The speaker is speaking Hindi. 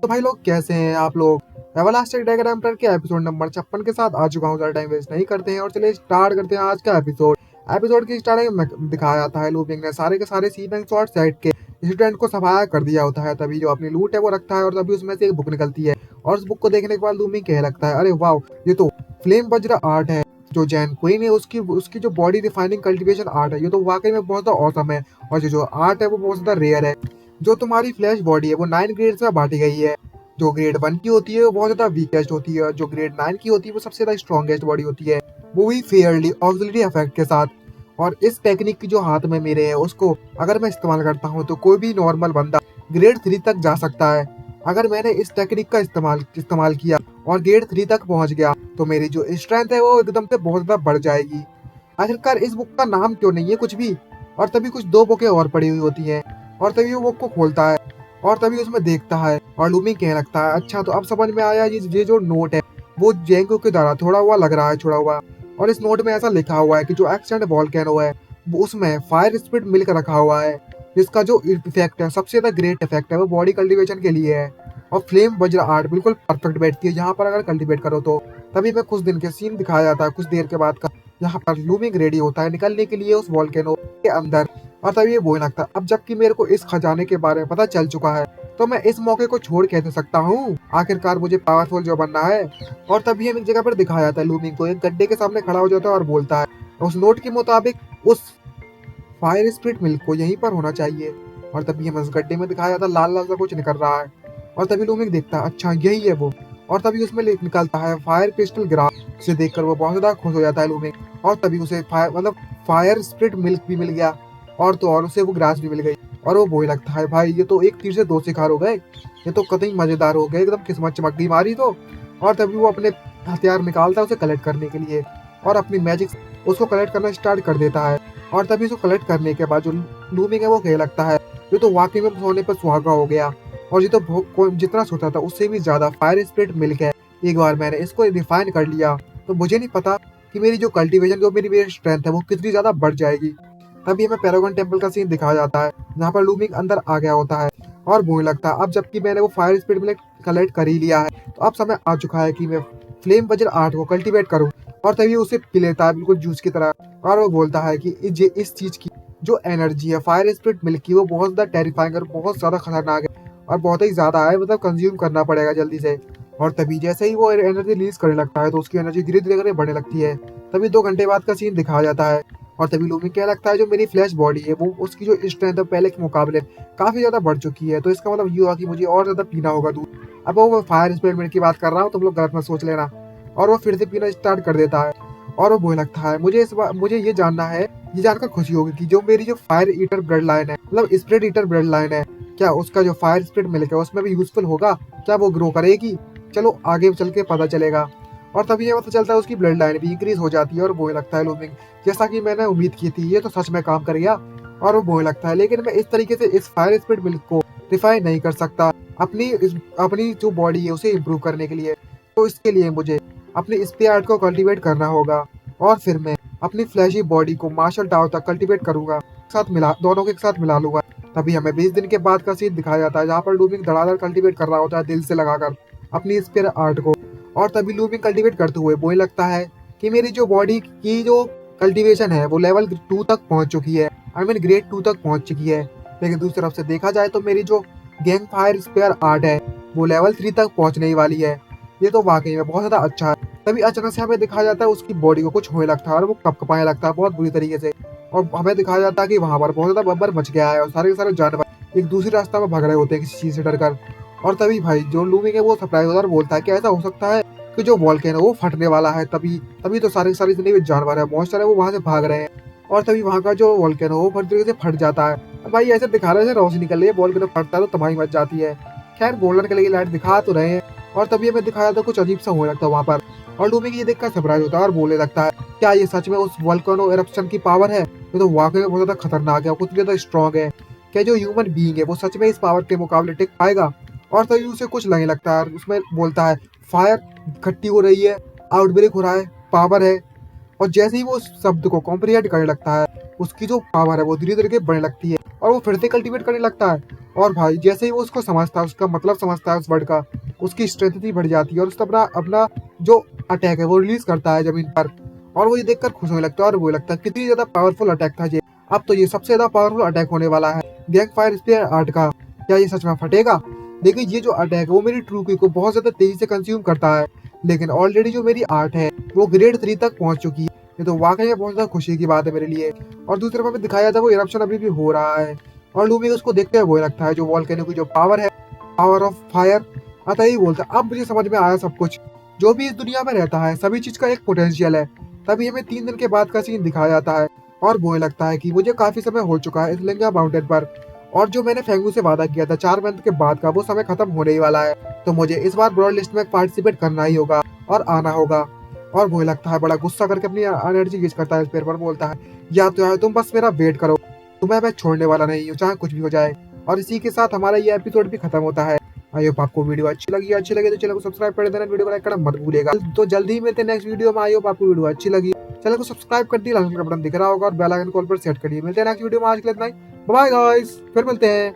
तो भाई लोग कैसे हैं आप लोग। एवरलास्टिंग डायग्राम पर के एपिसोड नंबर 56 के साथ आ चुका हूँ। ज़्यादा टाइम वेस्ट नहीं करते हैं और चलिए स्टार्ट करते हैं आज का एपिसोड की स्टार्टिंग में दिखाया जाता है लूपिंग ने सारे के सारे सीन एंड शॉर्ट साइड के स्टूडेंट को सफाया कर दिया होता है। तभी जो अपनी लूट है वो रखता है और तभी उसमें से एक बुक निकलती है और उस बुक को देखने के बाद लूमिंग कहने लगता है, अरे वाह, ये तो फ्लेम वज्र आर्ट है। जो जैन क्वीन है उसकी उसकी जो बॉडी रिफाइनिंग कल्टीवेशन आर्ट है, ये तो वाकई में बहुत ज्यादा औसम है। और जो आर्ट है वो बहुत ज्यादा रेयर है। जो तुम्हारी फ्लैश बॉडी है वो 9 ग्रेड्स में बांटी गई है। जो ग्रेड 1 की होती है वो बहुत ज्यादा वीकेस्ट होती है। जो ग्रेड 9 की होती है वो सबसे ज्यादा स्ट्रॉन्गेस्ट बॉडी होती है, वो भी फेयरली ऑक्सिलरी इफेक्ट के साथ। और इस टेक्निक की जो हाथ में मेरे है उसको अगर मैं इस्तेमाल करता हूँ तो कोई भी नॉर्मल बंदा ग्रेड 3 तक जा सकता है। अगर मैंने इस टेक्निक का इस्तेमाल किया और ग्रेड 3 तक पहुंच गया तो मेरी जो स्ट्रेंथ है वो एकदम से बहुत ज्यादा बढ़ जाएगी। आखिरकार इस बुक का नाम क्यों नहीं है कुछ भी। और तभी कुछ दो बुकें और पड़ी हुई होती हैं और तभी वो बुक को खोलता है और तभी उसमें देखता है और लूमी कहने लगता है, अच्छा तो अब समझ में आया, ये जो नोट है वो जेंगो के द्वारा थोड़ा हुआ लग रहा है, छोड़ा हुआ। और इस नोट में ऐसा लिखा हुआ है कि जो एक्सटेंड वॉल्केनो है वो उसमें फायर स्पिरिट मिलकर रखा हुआ है, जिसका जो इफेक्ट है सबसे ज्यादा ग्रेट इफेक्ट है वो बॉडी कल्टीवेशन के लिए है। और फ्लेम वज्र आर्ट बिल्कुल परफेक्ट बैठती है यहाँ पर अगर कल्टीवेट करो तो। तभी मैं कुछ दिन के सीन दिखाया जाता है कुछ देर के बाद का। यहाँ पर लूमिंग रेडी होता है निकलने के लिए उस वॉल्केनो के अंदर। और तभी ये बोलने लगता है, अब जबकि मेरे को इस खजाने के बारे में पता चल चुका है तो मैं इस मौके को छोड़ कैसे सकता हूँ। आखिरकार मुझे पावरफुल जो बनना है। और तभी हम एक जगह पर दिखाया जाता है लूमिंग को एक गड्ढे के सामने खड़ा हो जाता है और बोलता है, उस नोट के मुताबिक उस फायर स्पिरिट मिल्क को यहीं पर होना चाहिए। और तभी हमें उस गड्ढे में दिखाया जाता है लाल लाल सा कुछ निकल रहा है और तभी लूमिंग देखता है, अच्छा यही है वो। और तभी उसमें निकलता है फायर क्रिस्टल ग्रास। उसे देखकर वो बहुत ज्यादा खुश हो जाता है लूमिंग। और तभी उसे फायर स्पिरिट मिल्क भी मिल गया और तो और उसे वो ग्रास भी मिल गई। और वो बोलने लगता है, भाई ये तो एक तीर से दो शिकार हो गए, ये तो कतई मजेदार हो गए, एकदम किस्मत चमक गई मारी तो। और तभी वो अपने हथियार निकालता है उसे कलेक्ट करने के लिए और अपनी मैजिक उसको कलेक्ट करना स्टार्ट कर देता है। और तभी उसको कलेक्ट करने के बाद जो लूमिंग है वो कहने लगता है, ये तो वाकई में सोने पर सुहागा हो गया और ये तो जितना सोचा था उससे भी ज्यादा फायर स्पिरिट मिल्क है। एक बार मैंने इसको रिफाइन कर लिया तो मुझे नहीं पता कि मेरी जो कल्टीवेशन जो मेरी स्ट्रेंथ है वो कितनी ज्यादा बढ़ जाएगी। तभी हमें पैरागन टेम्पल का सीन दिखाया जाता है जहाँ पर लूमिंग अंदर आ गया होता है और बोलने लगता है, अब जबकि मैंने वो फायर स्पिरिट मिल्क कलेक्ट कर ही लिया है तो अब समय आ चुका है कि मैं फ्लेम वज्र आर्ट को कल्टीवेट करूँ। और तभी उसे पी लेता है बिल्कुल जूस की तरह और वो बोलता है कि इस चीज की जो एनर्जी है फायर स्पिरिट मिल्क की वो बहुत ज्यादा टेरिफाइंग और बहुत ज्यादा खतरनाक है और बहुत ही ज्यादा है, मतलब कंज्यूम करना पड़ेगा जल्दी से। और तभी जैसे ही वो एनर्जी रिलीज करने लगता है तो उसकी एनर्जी धीरे धीरे करके बढ़ने लगती है। तभी 2 घंटे बाद का सीन दिखाया जाता है और तभी लूमिंग क्या लगता है जो मेरी फ्लैश बॉडी है वो उसकी जो स्ट्रेंथ है पहले के मुकाबले काफी ज्यादा बढ़ चुकी है, तो इसका मतलब ये हुआ कि मुझे और ज्यादा पीना होगा दूध। अब वो फायर स्पिरिट मिल्क की बात कर रहा हूँ, तुम लोग गलत मत सोच लेना। और वो फिर से पीना स्टार्ट कर देता है और वो बोलने लगता है, मुझे ये जानना है, ये जानकर खुशी होगी कि जो मेरी जो फायर ईटर ब्लड लाइन है, मतलब स्प्रिट ईटर ब्लड लाइन है, क्या उसका जो फायर स्पिरिट मिल्क है उसमें भी यूजफुल होगा, क्या वो ग्रो करेगी। चलो आगे चल के पता चलेगा। और तभी ये पता चलता है उसकी ब्लड लाइन भी इंक्रीज हो जाती है और बोलने लगता है लूमिंग, जैसा कि मैंने उम्मीद की थी ये तो सच में काम करेगा। और वो बोलने लगता है, लेकिन मैं इस तरीके से इस फायर स्पिरिट मिल्क को रिफाइन नहीं कर सकता अपनी जो बॉडी है उसे इम्प्रूव करने के लिए। तो इसके लिए मुझे अपने स्पेयर आर्ट को कल्टीवेट करना होगा और फिर मैं अपनी फ्लैशी बॉडी को मार्शल टाओ तक कल्टीवेट करूंगा, दोनों के साथ मिला लूंगा। तभी हमें 20 दिन के बाद का सीन दिखाया जाता है जहाँ पर लूमिंग धड़ाधड़ कल्टीवेट कर रहा होता है दिल से लगाकर अपनी स्पेयर आर्ट को। और तभी लूमिंग कल्टीवेट करते हुए बोलने लगता है कि मेरी जो बॉडी की जो कल्टीवेशन है वो लेवल 2 तक पहुंच चुकी है, आई मीन ग्रेड 2 तक पहुंच चुकी है। लेकिन दूसरी तरफ से देखा जाए तो मेरी जो गैंग फायर स्पेयर आर्ट है वो लेवल 3 तक पहुंचने ही वाली है। ये तो वाकई में बहुत ज्यादा अच्छा है। तभी अचानक से हमें दिखाया जाता है उसकी बॉडी को कुछ होने लगता है और वो कपकपाने लगता है बहुत बुरी तरीके से। और हमें दिखाया जाता है कि वहां पर बहुत ज्यादा बब्बर मच गया है और सारे के सारे जानवर एक दूसरे रास्ता में भाग रहे होते हैं किसी चीज से डरकर। और तभी भाई जो लूमिंग है वो सरप्राइज होता है और बोलता है कि ऐसा हो सकता है कि जो वॉल्केनो वो फटने वाला है। तभी तभी तो सारे के सारे जितने भी जानवर है मॉन्स्टर है वो वहां से भाग रहे हैं और तभी वहां का जो वॉल्केनो वो पूरी तरीके से फट जाता है। और भाई ऐसे दिखा रहे हैं रोशनी निकल रही है, वॉल्केनो फटता है तो तबाही मच जाती है। खैर गोल्डन कलर की लाइट दिखा तो रहे हैं। और तभी हमें दिखाया था कुछ अजीब सा होने लगता है वहां पर और लूमिंग ये देखकर सरप्राइज होता है और बोलने लगता है, क्या ये सच में उस वोल्केनो एरप्शन की पावर है, ये तो वाकई में बहुत ज्यादा खतरनाक है, कुछ ज्यादा स्ट्रॉन्ग है। क्या जो ह्यूमन बीइंग है वो सच में इस पावर के मुकाबले टिक पाएगा। और तभी उसे कुछ लगने लगता है और उसमें बोलता है, फायर इकट्ठी हो रही है, आउटब्रेक हो रहा है, पावर है। और जैसे ही वो उस शब्द को कॉम्प्रिहेंड करने लगता है उसकी जो पावर है वो धीरे धीरे बढ़ने लगती है और वो फिर से कल्टीवेट करने लगता है। और भाई जैसे ही वो उसको समझता है, उसका मतलब समझता है उस वर्ड का, उसकी स्ट्रेंथ भी बढ़ जाती है और उसका अपना अपना जो अटैक है वो रिलीज करता है जमीन पर। और वो ये देखकर खुश होने लगता है और वो लगता है कितनी ज्यादा पावरफुल अटैक था ये, अब तो ये सबसे ज्यादा पावरफुल अटैक होने वाला है गैंग फायर स्पेयर आर्ट का। क्या ये सच में फटेगा? देखिए ये जो अटैक है वो मेरी ट्रू की को बहुत ज्यादा तेजी से कंज्यूम करता है, लेकिन ऑलरेडी जो मेरी आर्ट है वो ग्रेड 3 तक पहुंच चुकी है। ये तो वाकई में बहुत ज्यादा खुशी की बात है मेरे लिए। और दूसरी तरफ हमें दिखाया था वो इरप्शन अभी भी हो रहा है और लूमी उसको देखते हुए वो लगता है जो वॉल्केनो की जो पावर है, पावर ऑफ फायर, अतः ही बोलता है अब मुझे समझ में आया सब कुछ। जो भी इस दुनिया में रहता है सभी चीज का एक पोटेंशियल है। तभी हमें 3 दिन के बाद का सीन दिखाया जाता है और वो लगता है कि मुझे काफी समय हो चुका है इस लिंगा माउंटेन पर, और जो मैंने फेंगू से वादा किया था 4 मंथ के बाद का वो समय खत्म होने ही वाला है, तो मुझे इस बार ब्रॉड लिस्ट में पार्टिसिपेट करना ही होगा और आना होगा। और वो लगता है बड़ा गुस्सा करके अपनी एनर्जी यूज करता है इस पेड़ पर, बोलता है या तो यार तुम बस मेरा वेट करो, तुम्हें मैं छोड़ने वाला नहीं हूँ चाहे कुछ भी हो जाए। और इसी के साथ हमारा ये एपिसोड भी खत्म होता है। आई होप आपको वीडियो अच्छी लगी तो चैनल को सब्सक्राइब कर देना, वीडियो को लाइक करना मत भूलिएगा। तो जल्दी ही मिलते हैं नेक्स्ट वीडियो में। आई होप आपको वीडियो अच्छी लगी, चैनल को सब्सक्राइब कर दिया, लाल कलर का बटन दिख रहा होगा और बेल आइकन कॉल पर सेट करिए। मिलते हैं नेक्स्ट वीडियो में, आज के लिए इतना ही, बाय गाइस, फिर मिलते हैं।